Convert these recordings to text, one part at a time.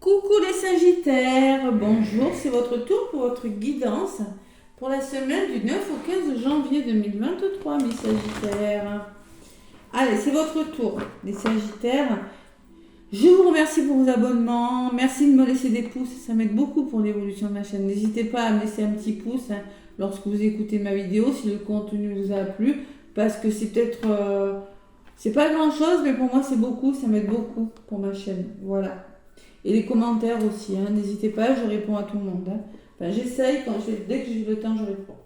Coucou les Sagittaires, bonjour, c'est votre tour pour votre guidance pour la semaine du 9 au 15 janvier 2023, mes Sagittaires. Allez, c'est votre tour, les Sagittaires. Je vous remercie pour vos abonnements, merci de me laisser des pouces, ça m'aide beaucoup pour l'évolution de ma chaîne. N'hésitez pas à me laisser un petit pouce lorsque vous écoutez ma vidéo, si le contenu vous a plu, parce que c'est peut-être... c'est pas grand chose, mais pour moi c'est beaucoup, ça m'aide beaucoup pour ma chaîne, voilà. Et les commentaires aussi, n'hésitez pas, je réponds à tout le monde. Enfin, j'essaye, dès que j'ai le temps, je réponds.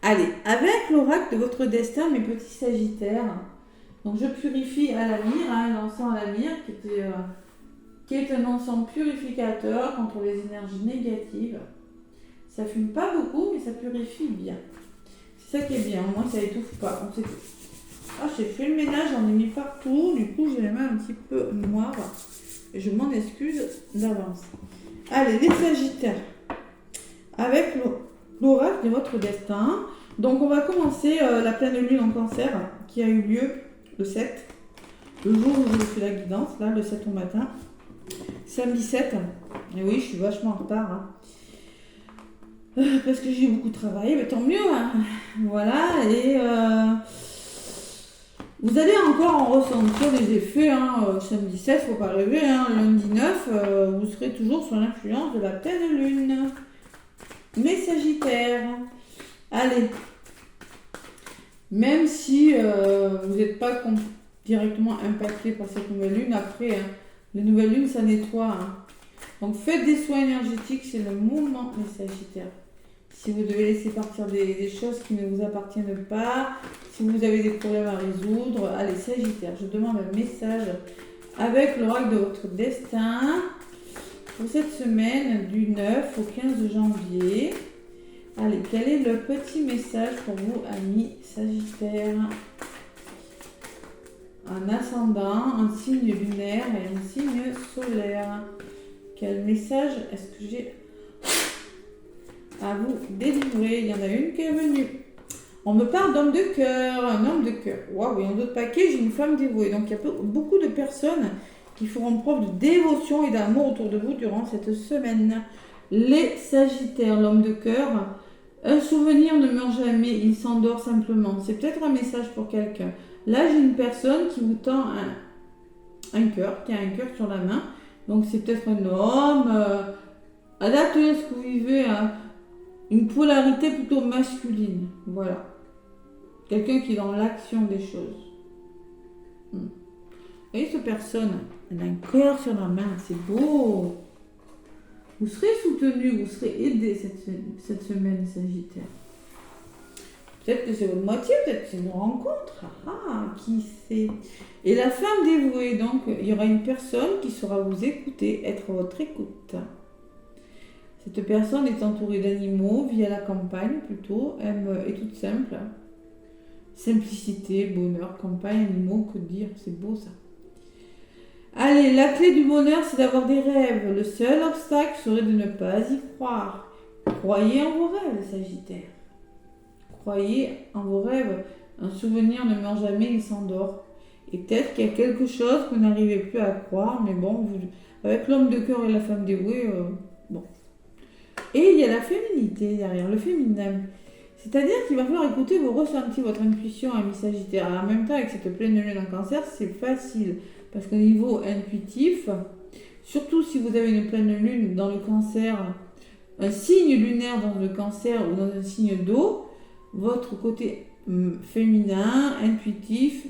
Allez, avec l'oracle de votre destin, mes petits Sagittaires, donc je purifie à la myrrhe, l'encens à la myrrhe, qui est un encens purificateur contre les énergies négatives. Ça fume pas beaucoup, mais ça purifie bien. C'est ça qui est bien, au moins ça étouffe pas. J'ai fait le ménage, j'en ai mis partout, du coup j'ai les mains un petit peu noires. Et je m'en excuse d'avance. Allez, les Sagittaires, avec l'oracle de votre destin. Donc on va commencer la pleine lune en Cancer qui a eu lieu le 7, le jour où j'ai fait la guidance, là, le 7 au matin. Samedi 7, et oui, je suis vachement en retard. Parce que j'ai eu beaucoup de travail, mais tant mieux. Voilà, et... vous allez encore en ressentir les effets, samedi 16, faut pas rêver, lundi 9, vous serez toujours sous l'influence de la pleine lune. Mes Sagittaires, allez, même si vous n'êtes pas directement impacté par cette nouvelle lune, après, les nouvelles lunes, ça nettoie. Donc faites des soins énergétiques, c'est le moment, mes Sagittaires. Si vous devez laisser partir des choses qui ne vous appartiennent pas, si vous avez des problèmes à résoudre, allez Sagittaire, je demande un message avec l'oracle de votre destin pour cette semaine du 9 au 15 janvier. Allez, quel est le petit message pour vous, amis Sagittaires? Un ascendant, un signe lunaire et un signe solaire. Quel message est-ce que j'ai à vous délivrer? Il y en a une qui est venue. On me parle d'homme de cœur, un homme de cœur. Waouh, et en d'autres paquets, j'ai une femme dévouée. Donc il y a beaucoup de personnes qui feront preuve de dévotion et d'amour autour de vous durant cette semaine. Les Sagittaires, l'homme de cœur, un souvenir ne meurt jamais, il s'endort simplement. C'est peut-être un message pour quelqu'un. Là, j'ai une personne qui vous tend un cœur, qui a un cœur sur la main. Donc c'est peut-être un homme. Adaptez ce que vous vivez une polarité plutôt masculine, voilà. Quelqu'un qui est dans l'action des choses. Vous voyez, cette personne, elle a un cœur sur la main, c'est beau. Vous serez soutenu, vous serez aidé cette semaine, Sagittaire. Peut-être que c'est votre moitié, peut-être que c'est une rencontre. Qui sait? Et la femme dévouée, donc, il y aura une personne qui saura vous écouter, être votre écoute. Cette personne est entourée d'animaux, vit à la campagne plutôt, est toute simple. Simplicité, bonheur, campagne, animaux, que dire, c'est beau ça. Allez, la clé du bonheur, c'est d'avoir des rêves. Le seul obstacle serait de ne pas y croire. Croyez en vos rêves, Sagittaire. Croyez en vos rêves. Un souvenir ne meurt jamais, il s'endort. Et peut-être qu'il y a quelque chose que vous n'arrivez plus à croire, mais bon, avec l'homme de cœur et la femme dévouée, bon. Et il y a la féminité derrière, le féminin. C'est-à-dire qu'il va falloir écouter vos ressentis, votre intuition, ami Sagittaire. En même temps, avec cette pleine lune en Cancer, c'est facile. Parce qu'au niveau intuitif, surtout si vous avez une pleine lune dans le Cancer, un signe lunaire dans le Cancer ou dans un signe d'eau, votre côté féminin, intuitif,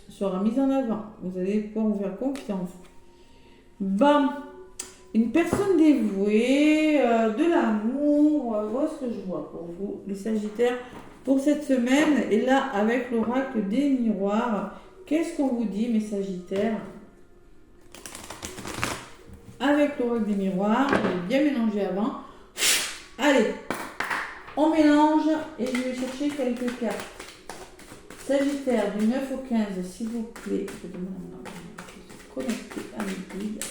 sera mis en avant. Vous allez pouvoir vous faire confiance. Bam! Une personne dévouée, de l'amour, voilà ce que je vois pour vous, les Sagittaires, pour cette semaine. Et là, avec l'oracle des miroirs, qu'est-ce qu'on vous dit, mes Sagittaires? Avec l'oracle des miroirs, je vais bien mélanger avant. Allez, on mélange et je vais chercher quelques cartes. Sagittaire, du 9 au 15, s'il vous plaît, je demande à se connecter à mes guides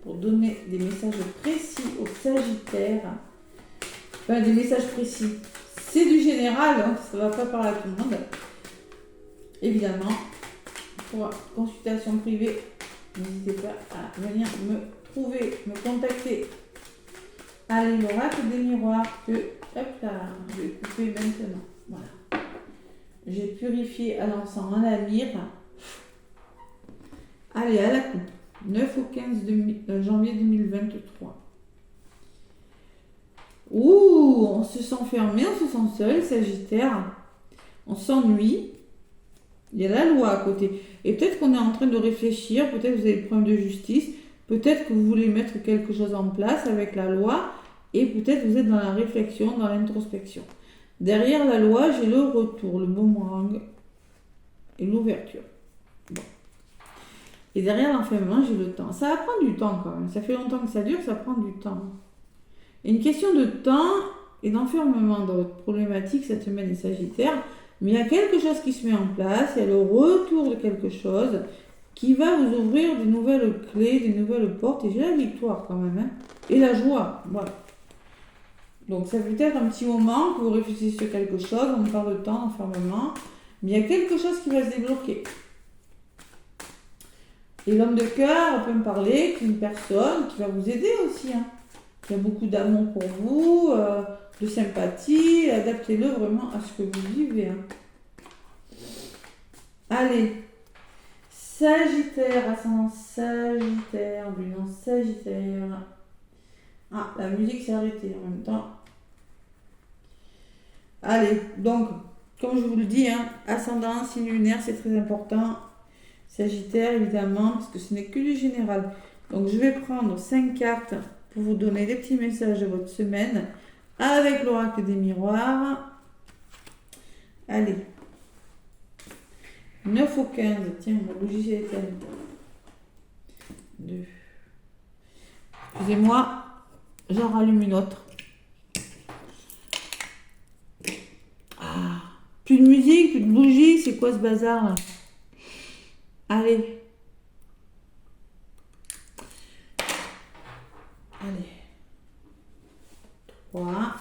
pour donner des messages précis aux Sagittaires. Enfin, des messages précis. C'est du général, ça ne va pas parler à tout le monde. Évidemment, pour consultation privée, n'hésitez pas à venir me pouvez me contacter. Allez, l'oracle des miroirs, que, hop là, je vais couper maintenant. Voilà. J'ai purifié à l'encens, à la myrrhe. Allez, à la coupe. 9 au 15 janvier 2023. Ouh, on se sent fermé, on se sent seul, Sagittaire. On s'ennuie. Il y a la loi à côté. Et peut-être qu'on est en train de réfléchir, peut-être que vous avez des problèmes de justice, peut-être que vous voulez mettre quelque chose en place avec la loi, et peut-être que vous êtes dans la réflexion, dans l'introspection. Derrière la loi, j'ai le retour, le boomerang et l'ouverture. Bon. Et derrière l'enfermement, j'ai le temps. Ça va prendre du temps quand même. Ça fait longtemps que ça dure, ça prend du temps. Et une question de temps et d'enfermement dans votre problématique cette semaine est Sagittaire. Mais il y a quelque chose qui se met en place, il y a le retour de quelque chose qui va vous ouvrir des nouvelles clés, des nouvelles portes. Et j'ai la victoire quand même. Hein, et la joie. Voilà. Donc ça peut être un petit moment que vous réfléchissez sur quelque chose, on parle de temps, d'enfermement. Mais il y a quelque chose qui va se débloquer. Et l'homme de cœur, on peut me parler qu'une personne qui va vous aider aussi. Hein, qui a beaucoup d'amour pour vous, de sympathie. Adaptez-le vraiment à ce que vous vivez. Hein. Allez. Sagittaire, ascendant Sagittaire, bilan Sagittaire. Ah, la musique s'est arrêtée en même temps. Allez, donc, comme je vous le dis, hein, ascendant, signe lunaire, c'est très important. Sagittaire, évidemment, parce que ce n'est que du général. Donc, je vais prendre 5 cartes pour vous donner des petits messages de votre semaine avec l'oracle des miroirs. Allez. 9 au 15. Tiens, ma bougie est éteinte. 2. Excusez-moi, j'en rallume une autre. Ah, plus de musique, plus de bougie, c'est quoi ce bazar là? Allez. Allez. 3.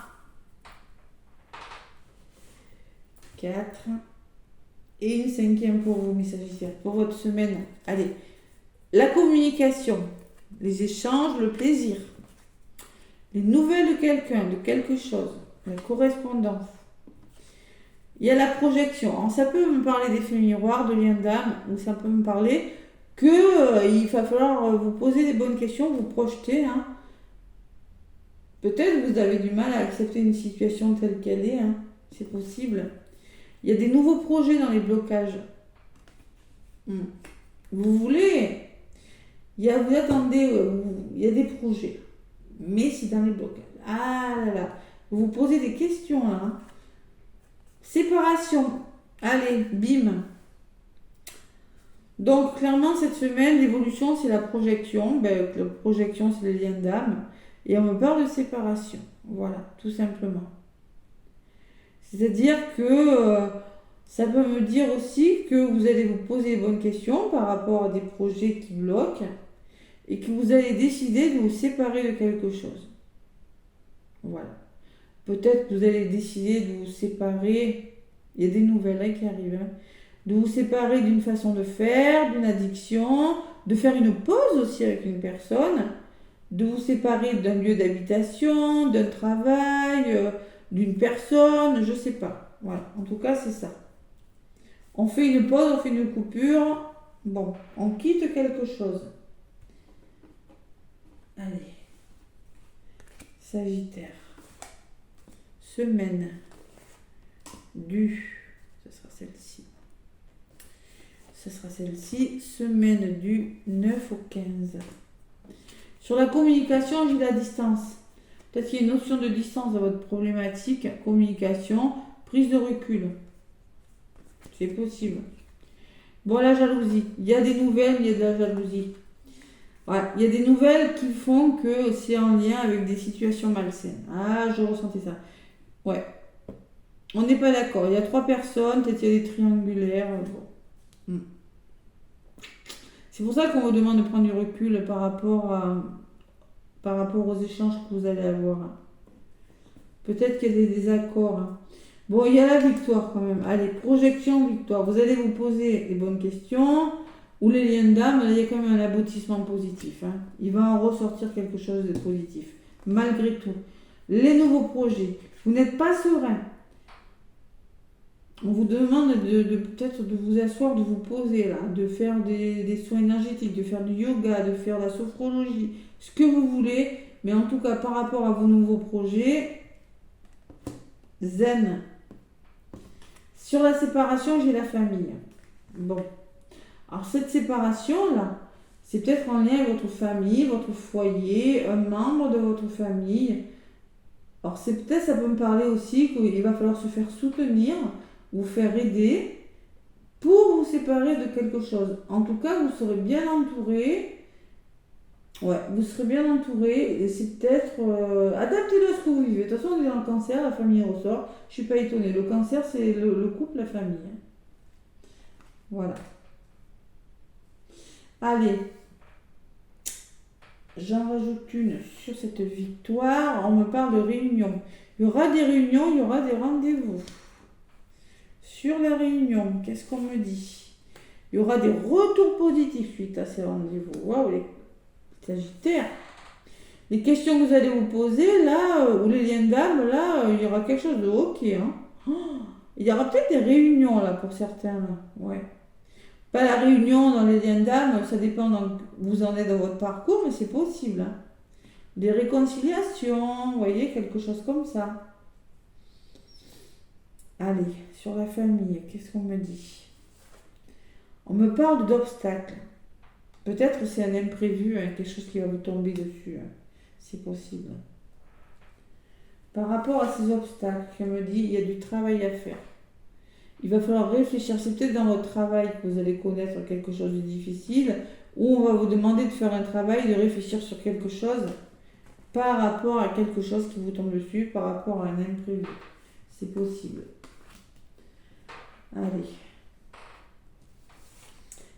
4. Et une 5e pour vous, mes Sagittaires, pour votre semaine. Allez. La communication, les échanges, le plaisir. Les nouvelles de quelqu'un, de quelque chose. La correspondance. Il y a la projection. Alors, ça peut me parler d'effet miroir, de lien d'âme, ou ça peut me parler que il va falloir vous poser des bonnes questions, vous projeter. Hein. Peut-être que vous avez du mal à accepter une situation telle qu'elle est. Hein. C'est possible. Il y a des nouveaux projets dans les blocages. Vous voulez... vous attendez... il y a des projets. Mais c'est dans les blocages. Ah là là. Vous vous posez des questions là. Hein. Séparation. Allez, bim. Donc, clairement, cette semaine, l'évolution, c'est la projection. La projection, c'est le lien d'âme. Et on me parle de séparation. Voilà, tout simplement. C'est-à-dire que ça peut me dire aussi que vous allez vous poser les bonnes questions par rapport à des projets qui bloquent et que vous allez décider de vous séparer de quelque chose. Voilà. Peut-être que vous allez décider de vous séparer, il y a des nouvelles là qui arrivent, hein, de vous séparer d'une façon de faire, d'une addiction, de faire une pause aussi avec une personne, de vous séparer d'un lieu d'habitation, d'un travail, d'une personne, je sais pas. Voilà, en tout cas c'est ça. On fait une pause, on fait une coupure, bon, on quitte quelque chose. Allez, Sagittaire. Semaine du... Ce sera celle-ci. Ce sera celle-ci. Semaine du 9 au 15. Sur la communication, j'ai la distance. Peut-être qu'il y a une notion de distance dans votre problématique. Communication, prise de recul. C'est possible. Bon, la jalousie. Il y a des nouvelles, il y a de la jalousie. Ouais, il y a des nouvelles qui font que c'est en lien avec des situations malsaines. Ah, je ressentais ça. Ouais. On n'est pas d'accord. Il y a 3 personnes, peut-être il y a des triangulaires. Bon. C'est pour ça qu'on vous demande de prendre du recul par rapport aux échanges que vous allez avoir. Peut-être qu'il y a des désaccords. Hein. Bon, il y a la victoire quand même. Allez, projection, victoire. Vous allez vous poser les bonnes questions. Ou les liens d'âme, il y a quand même un aboutissement positif. Hein. Il va en ressortir quelque chose de positif, malgré tout. Les nouveaux projets, vous n'êtes pas serein. On vous demande peut-être de vous asseoir, de vous poser là, de faire des soins énergétiques, de faire du yoga, de faire la sophrologie, ce que vous voulez. Mais en tout cas, par rapport à vos nouveaux projets, zen. Sur la séparation, j'ai la famille. Bon. Alors cette séparation-là, c'est peut-être en lien avec votre famille, votre foyer, un membre de votre famille. Alors c'est peut-être, ça peut me parler aussi qu'il va falloir se faire soutenir, vous faire aider pour vous séparer de quelque chose. En tout cas, vous serez bien entouré. Ouais, vous serez bien entouré et c'est peut-être adaptez-le à ce que vous vivez. De toute façon, on est dans le cancer, la famille ressort. Je suis pas étonnée. Le cancer, c'est le couple, la famille. Voilà. Allez, j'en rajoute une sur cette victoire. On me parle de réunion. Il y aura des réunions, il y aura des rendez-vous. Sur la réunion, qu'est-ce qu'on me dit? Il y aura des retours positifs suite à ces rendez-vous. Waouh, les Sagittaires. Les questions que vous allez vous poser, là, ou les liens d'âme, là, il y aura quelque chose de ok. Hein. Oh, il y aura peut-être des réunions, là, pour certains. Là. Ouais. Pas la réunion dans les liens d'âme, ça dépend où vous en êtes dans votre parcours, mais c'est possible. Hein. Des réconciliations, vous voyez, quelque chose comme ça. Allez, sur la famille, qu'est-ce qu'on me dit? On me parle d'obstacles. Peut-être que c'est un imprévu, hein, quelque chose qui va vous tomber dessus. Hein. C'est possible. Par rapport à ces obstacles, je me dis, il y a du travail à faire. Il va falloir réfléchir. C'est peut-être dans votre travail que vous allez connaître quelque chose de difficile, ou on va vous demander de faire un travail, de réfléchir sur quelque chose par rapport à quelque chose qui vous tombe dessus, par rapport à un imprévu. C'est possible. Allez.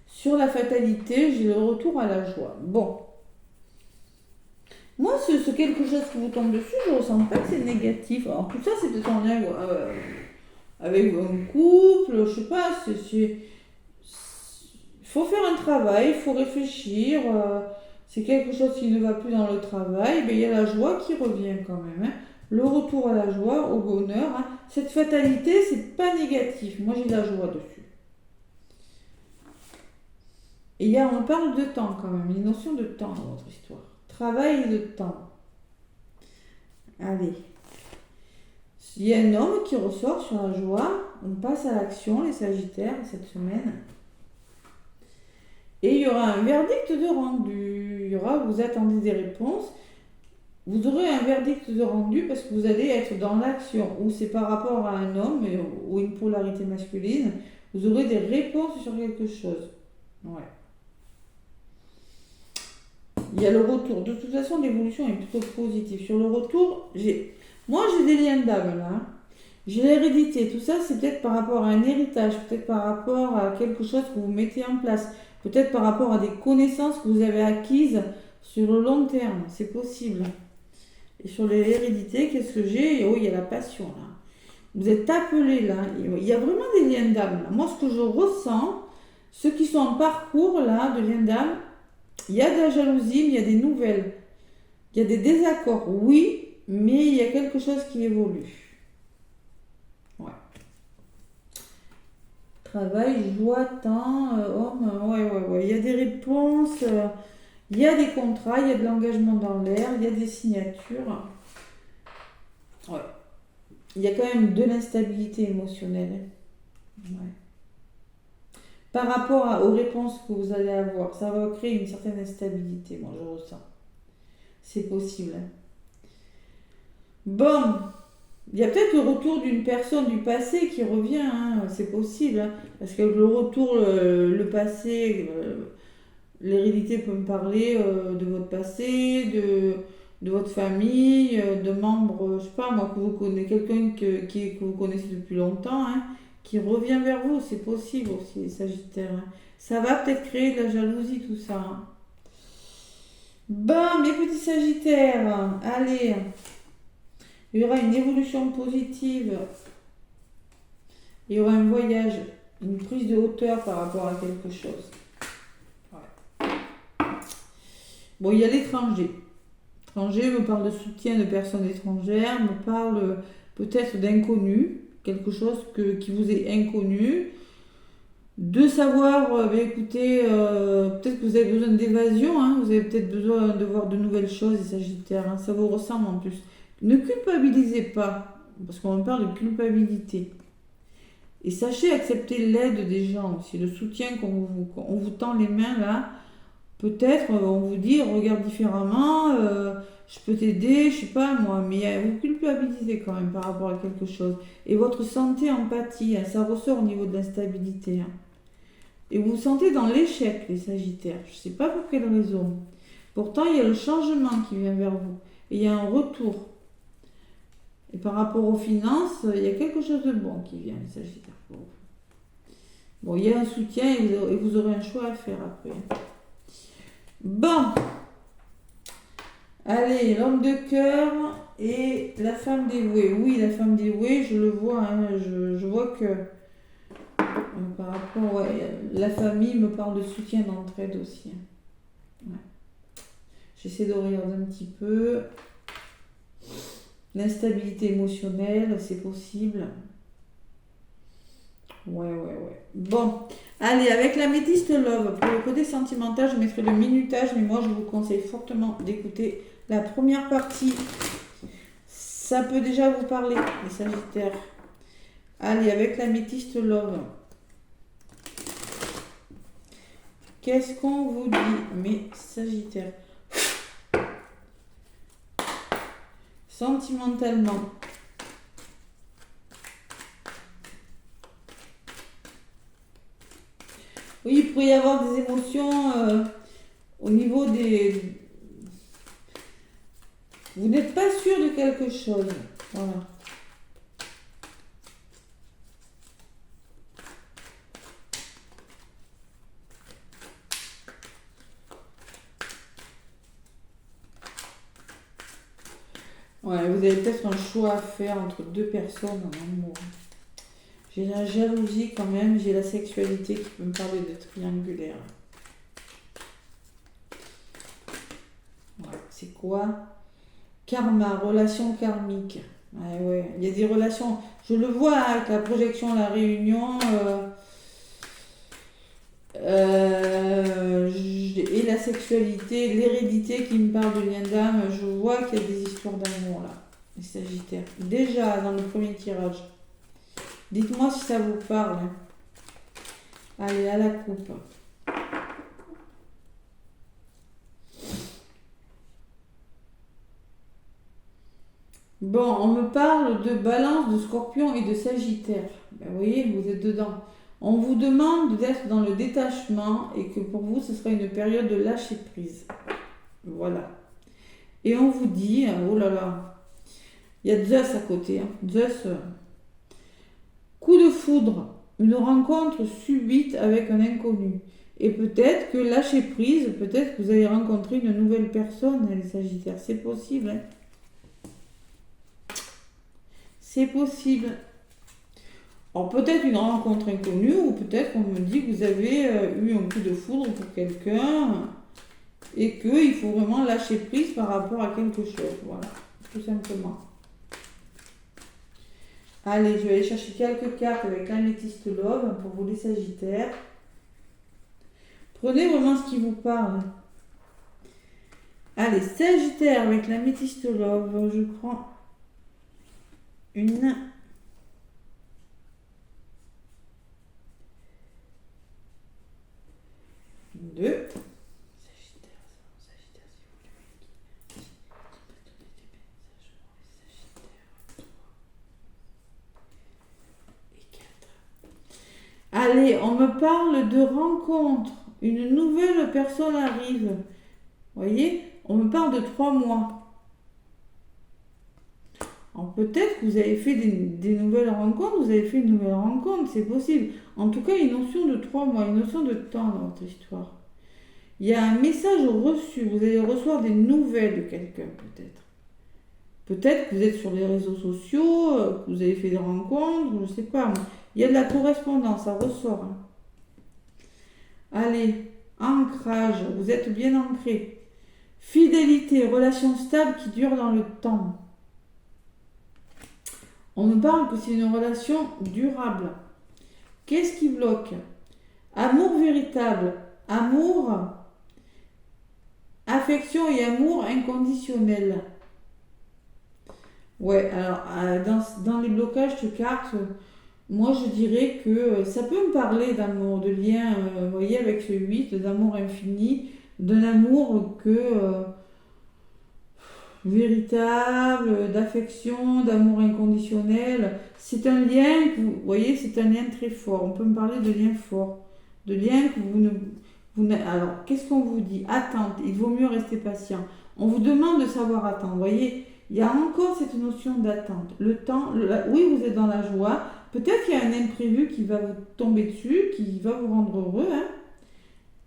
Sur la fatalité, j'ai le retour à la joie. Bon. Moi, ce quelque chose qui vous tombe dessus, je ne ressens pas que c'est négatif. Alors, tout ça, c'est peut-être en lien avec un couple, je sais pas. Il faut faire un travail, il faut réfléchir. C'est quelque chose qui ne va plus dans le travail. Mais il y a la joie qui revient quand même. Hein. Le retour à la joie, au bonheur. Hein. Cette fatalité, c'est pas négatif. Moi, j'ai de la joie dessus. Et on parle de temps quand même, une notion de temps dans votre histoire. Travail et de temps. Allez. Il y a un homme qui ressort sur la joie. On passe à l'action, les Sagittaires, cette semaine. Et il y aura un verdict de rendu. Vous attendez des réponses. Vous aurez un verdict de rendu parce que vous allez être dans l'action. Ou c'est par rapport à un homme ou une polarité masculine. Vous aurez des réponses sur quelque chose. Ouais. Il y a le retour. De toute façon, l'évolution est plutôt positive. Sur le retour, moi j'ai des liens d'âme là. J'ai l'hérédité. Tout ça, c'est peut-être par rapport à un héritage, peut-être par rapport à quelque chose que vous mettez en place, peut-être par rapport à des connaissances que vous avez acquises sur le long terme. C'est possible. Et sur l'hérédité, qu'est-ce que j'ai? Oh, il y a la passion là. Vous êtes appelés là. Il y a vraiment des liens d'âme là. Moi, ce que je ressens, ceux qui sont en parcours là de liens d'âme, il y a de la jalousie, mais il y a des nouvelles. Il y a des désaccords, oui, mais il y a quelque chose qui évolue. Ouais. Travail, joie, temps, homme, ouais. Il y a des réponses, il y a des contrats, il y a de l'engagement dans l'air, il y a des signatures. Ouais. Il y a quand même de l'instabilité émotionnelle. Ouais. Par rapport aux réponses que vous allez avoir, ça va créer une certaine instabilité, moi je ressens. C'est possible. Bon, il y a peut-être le retour d'une personne du passé qui revient, hein, c'est possible. Hein, parce que le retour, le passé, l'hérédité peut me parler de votre passé, de votre famille, de membres, je sais pas moi, que vous connaissez, quelqu'un que vous connaissez depuis longtemps, hein, qui revient vers vous, c'est possible aussi, les Sagittaires. Hein. Ça va peut-être créer de la jalousie, tout ça. Hein. Bon, mes petits Sagittaires, allez, il y aura une évolution positive, il y aura un voyage, une prise de hauteur par rapport à quelque chose. Bon, il y a l'étranger. L'étranger me parle de soutien de personnes étrangères, me parle peut-être d'inconnus, quelque chose qui vous est inconnu. De savoir, écoutez, peut-être que vous avez besoin d'évasion, hein, vous avez peut-être besoin de voir de nouvelles choses, les Sagittaires, hein, ça vous ressemble en plus. Ne culpabilisez pas, parce qu'on parle de culpabilité. Et sachez accepter l'aide des gens aussi, le soutien qu'on vous tend les mains là. Peut-être on vous dit regarde différemment, je peux t'aider, je sais pas moi, mais vous culpabilisez quand même par rapport à quelque chose. Et votre santé, empathie, hein, ça ressort au niveau de l'instabilité. Hein. Et vous vous sentez dans l'échec, les Sagittaires. Je ne sais pas pour quelle raison. Pourtant, il y a le changement qui vient vers vous. Et il y a un retour. Et par rapport aux finances, il y a quelque chose de bon qui vient, les Sagittaires. Bon, il y a un soutien et vous aurez un choix à faire après. Bon. Allez, l'homme de cœur et la femme dévouée. Oui, la femme dévouée, je le vois. Hein, je vois que par rapport, ouais, la famille me parle de soutien, d'entraide aussi. Ouais. J'essaie de regarder un petit peu. L'instabilité émotionnelle, c'est possible. Ouais. Bon, allez, avec l'améthyste love, pour le côté sentimental, je mettrai le minutage, mais moi, je vous conseille fortement d'écouter la première partie. Ça peut déjà vous parler, les Sagittaires. Allez, avec l'améthyste love. Qu'est-ce qu'on vous dit, mes Sagittaires? Sentimentalement. Oui, il pourrait y avoir des émotions au niveau des... Vous n'êtes pas sûr de quelque chose. Voilà. Ouais, vous avez peut-être un choix à faire entre deux personnes en amour. J'ai la jalousie quand même, j'ai la sexualité qui peut me parler de triangulaire. Ouais, c'est quoi? Karma, relation karmique. Ouais, il y a des relations, je le vois hein, avec la projection, la réunion, et la sexualité, l'hérédité qui me parle de lien d'âme, je vois qu'il y a des histoires d'amour là, les Sagittaires. Déjà dans le premier tirage. Dites-moi si ça vous parle. Allez, à la coupe. Bon, on me parle de balance, de scorpion et de sagittaire. Ben, vous voyez, vous êtes dedans. On vous demande d'être dans le détachement et que pour vous, ce sera une période de lâcher prise. Voilà. Et on vous dit, oh là là, il y a Zeus à côté. Hein. Zeus, coup de foudre, une rencontre subite avec un inconnu. Et peut-être que lâcher prise, peut-être que vous allez rencontrer une nouvelle personne, les Sagittaires. C'est possible. Hein. C'est possible. Alors peut-être une rencontre inconnue ou peut-être qu'on me dit que vous avez eu un coup de foudre pour quelqu'un et qu'il faut vraiment lâcher prise par rapport à quelque chose. Voilà, tout simplement. Allez, je vais aller chercher quelques cartes avec l'améthyste love pour vous les Sagittaires. Prenez vraiment ce qui vous parle. Allez, Sagittaire avec l'améthyste love, je prends une... Deux. Allez, on me parle de rencontre. Une nouvelle personne arrive. Vous voyez, on me parle de 3 mois. Alors peut-être que vous avez fait des nouvelles rencontres, vous avez fait une nouvelle rencontre, c'est possible. En tout cas, une notion de 3 mois, une notion de temps dans votre histoire. Il y a un message reçu, vous allez recevoir des nouvelles de quelqu'un peut-être. Peut-être que vous êtes sur les réseaux sociaux, que vous avez fait des rencontres, je ne sais pas. Il y a de la correspondance, ça ressort. Hein. Allez, ancrage, vous êtes bien ancré. Fidélité, relation stable qui dure dans le temps. On me parle que c'est une relation durable. Qu'est-ce qui bloque? Amour véritable, amour, affection et amour inconditionnel. Ouais, alors dans les blocages de cartes, moi je dirais que ça peut me parler d'amour, de lien, vous voyez, avec ce 8, d'amour infini, d'un amour véritable, d'affection, d'amour inconditionnel. C'est un lien, vous voyez, c'est un lien très fort. On peut me parler de lien fort, de lien que alors, qu'est-ce qu'on vous dit? Attente, il vaut mieux rester patient. On vous demande de savoir attendre, vous voyez. Il y a encore cette notion d'attente. Le temps, oui, vous êtes dans la joie. Peut-être qu'il y a un imprévu qui va vous tomber dessus, qui va vous rendre heureux, hein,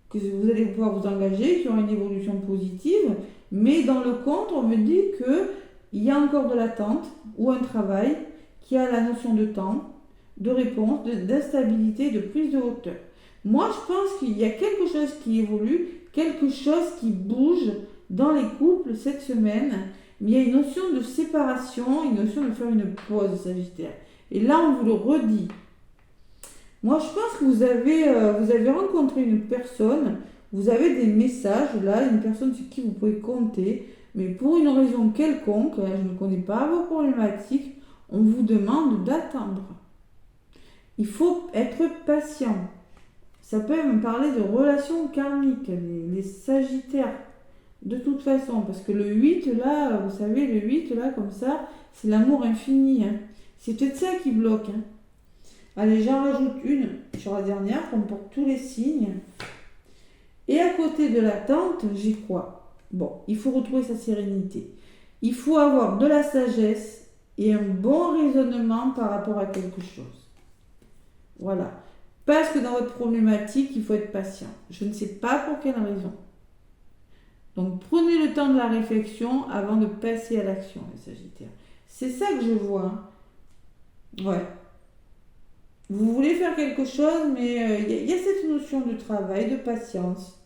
que vous allez pouvoir vous engager, qu'il y aura une évolution positive. Mais dans le compte, on me dit qu'il y a encore de l'attente ou un travail qui a la notion de temps, de réponse, d'instabilité, de prise de hauteur. Moi, je pense qu'il y a quelque chose qui évolue, quelque chose qui bouge dans les couples cette semaine. Mais il y a une notion de séparation, une notion de faire une pause, Sagittaire. Et là, on vous le redit. Moi, je pense que vous avez rencontré une personne, vous avez des messages là, une personne sur qui vous pouvez compter, mais pour une raison quelconque, je ne connais pas vos problématiques, on vous demande d'attendre. Il faut être patient. Ça peut me parler de relations karmiques, les Sagittaires. De toute façon, parce que le 8 là, vous savez, le 8 là, comme ça, c'est l'amour infini. Hein. C'est peut-être ça qui bloque. Hein. Allez, j'en rajoute une sur la dernière, comme pour tous les signes. Et à côté de l'attente, j'ai quoi? Bon, il faut retrouver sa sérénité. Il faut avoir de la sagesse et un bon raisonnement par rapport à quelque chose. Voilà. Parce que dans votre problématique, il faut être patient. Je ne sais pas pour quelle raison. Donc prenez le temps de la réflexion avant de passer à l'action, les Sagittaires. C'est ça que je vois. Hein. Ouais. Vous voulez faire quelque chose, mais il y a cette notion de travail, de patience.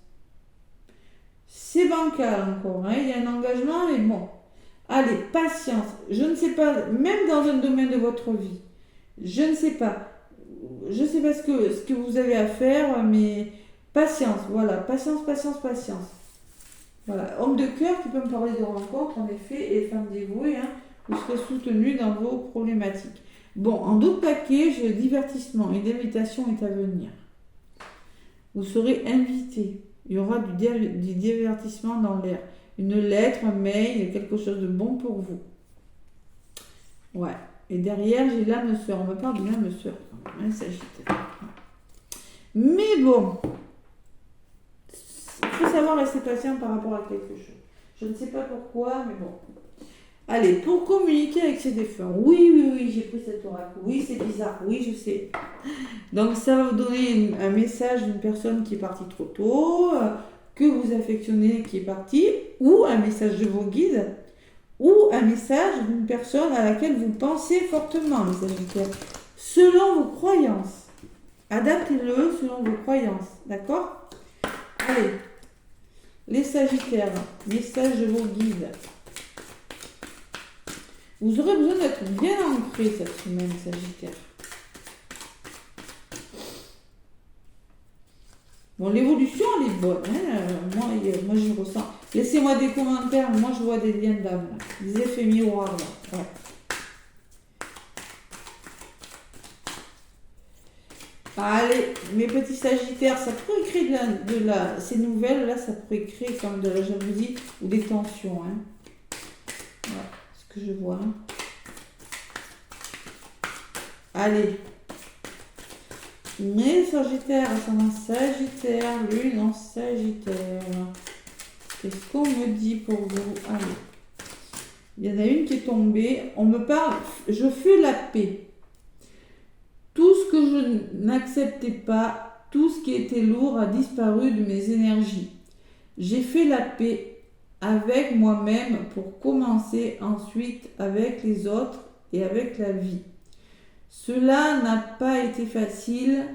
C'est bancal encore, hein. Il y a un engagement, mais bon. Allez, patience. Je ne sais pas, même dans un domaine de votre vie, je ne sais pas. Je ne sais pas ce que vous avez à faire, mais patience, voilà. Patience, patience, patience. Voilà, homme de cœur qui peut me parler de rencontres, en effet, et femme dévouée, hein, vous serez soutenu dans vos problématiques. Bon, en d'autres paquets, le divertissement et l'invitation est à venir. Vous serez invité. Il y aura du divertissement dans l'air. Une lettre, un mail, quelque chose de bon pour vous. Ouais. Et derrière, j'ai l'âme sœur. On me parle de l'âme sœur. Un Sagittaire. Mais bon. Il faut savoir rester patient par rapport à quelque chose. Je ne sais pas pourquoi, mais bon. Allez, pour communiquer avec ses défunts. Oui, j'ai pris cet oracle. Oui, c'est bizarre. Oui, je sais. Donc, ça va vous donner un message d'une personne qui est partie trop tôt, que vous affectionnez, qui est partie, ou un message de vos guides, ou un message d'une personne à laquelle vous pensez fortement, les Sagittaires, selon vos croyances. Adaptez-le selon vos croyances. D'accord? Allez. Les Sagittaires, message de vos guides. Vous aurez besoin d'être bien ancré cette semaine, Sagittaire. Bon, l'évolution, elle est bonne. Hein. Moi, je ressens. Laissez-moi des commentaires. Moi, je vois des liens d'âme. Des effets miroirs. Là. Ouais. Allez, mes petits Sagittaires, ça pourrait créer ces nouvelles-là, ça pourrait créer comme de la jalousie ou des tensions. Hein. Voilà, ce que je vois. Hein. Allez. Mes Sagittaires, ascendant Sagittaire, lune en Sagittaire. Qu'est-ce qu'on me dit pour vous? Allez. Il y en a une qui est tombée. On me parle, je fais la paix. Tout ce que je n'acceptais pas, tout ce qui était lourd a disparu de mes énergies. J'ai fait la paix avec moi-même pour commencer ensuite avec les autres et avec la vie. Cela n'a pas été facile,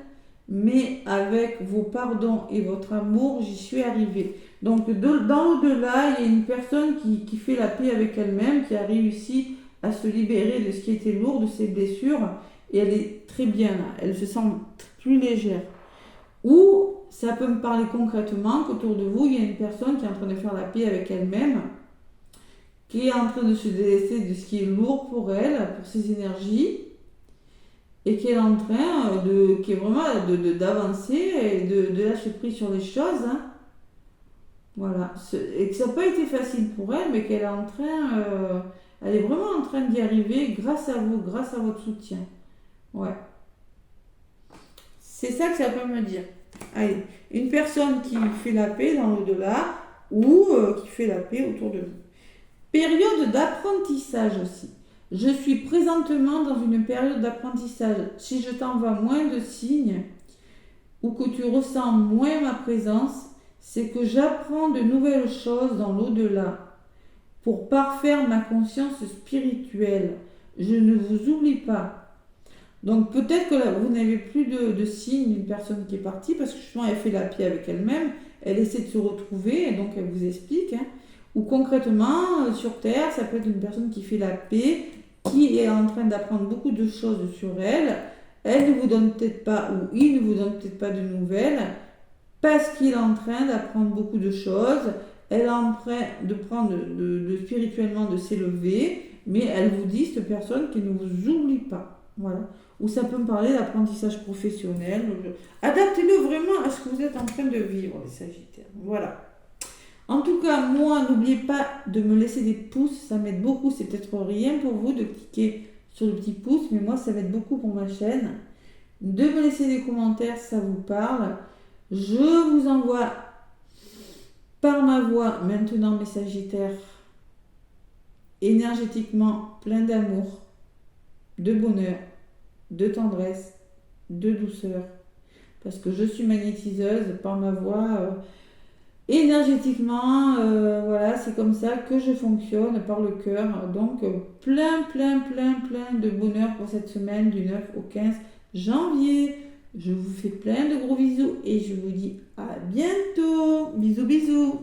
mais avec vos pardons et votre amour, j'y suis arrivée. Donc dans l'au-delà, il y a une personne qui fait la paix avec elle-même, qui a réussi à se libérer de ce qui était lourd, de ses blessures, et elle est très bien là, elle se sent plus légère. Ou ça peut me parler concrètement qu'autour de vous, il y a une personne qui est en train de faire la paix avec elle-même, qui est en train de se délaisser de ce qui est lourd pour elle, pour ses énergies, et qui est en train qui est vraiment d'avancer et de lâcher prise sur les choses. Hein. Voilà. Et que ça n'a pas été facile pour elle, mais qu'elle est en train, elle est vraiment en train d'y arriver grâce à vous, grâce à votre soutien. Ouais. C'est ça que ça peut me dire. Allez, une personne qui fait la paix dans l'au-delà ou qui fait la paix autour de vous. Période d'apprentissage aussi. Je suis présentement dans une période d'apprentissage. Si je t'envoie moins de signes ou que tu ressens moins ma présence, c'est que j'apprends de nouvelles choses dans l'au-delà pour parfaire ma conscience spirituelle. Je ne vous oublie pas. Donc peut-être que là, vous n'avez plus de signes d'une personne qui est partie parce que justement elle fait la paix avec elle-même, elle essaie de se retrouver et donc elle vous explique. Hein. Ou concrètement, sur Terre, ça peut être une personne qui fait la paix, qui est en train d'apprendre beaucoup de choses sur elle. Elle ne vous donne peut-être pas, ou il ne vous donne peut-être pas de nouvelles, parce qu'il est en train d'apprendre beaucoup de choses. Elle est en train de prendre, spirituellement, de s'élever, mais elle vous dit, cette personne, qu'elle ne vous oublie pas. Voilà. Ou ça peut me parler d'apprentissage professionnel. Adaptez-le vraiment à ce que vous êtes en train de vivre, les Sagittaires. Voilà. En tout cas, moi, n'oubliez pas de me laisser des pouces, ça m'aide beaucoup. C'est peut-être rien pour vous de cliquer sur le petit pouce, mais moi, ça m'aide beaucoup pour ma chaîne. De me laisser des commentaires si ça vous parle. Je vous envoie par ma voix, maintenant mes Sagittaires, énergétiquement plein d'amour, de bonheur, de tendresse, de douceur. Parce que je suis magnétiseuse par ma voix... énergétiquement, voilà, c'est comme ça que je fonctionne par le cœur. Donc, plein de bonheur pour cette semaine du 9 au 15 janvier. Je vous fais plein de gros bisous et je vous dis à bientôt. Bisous.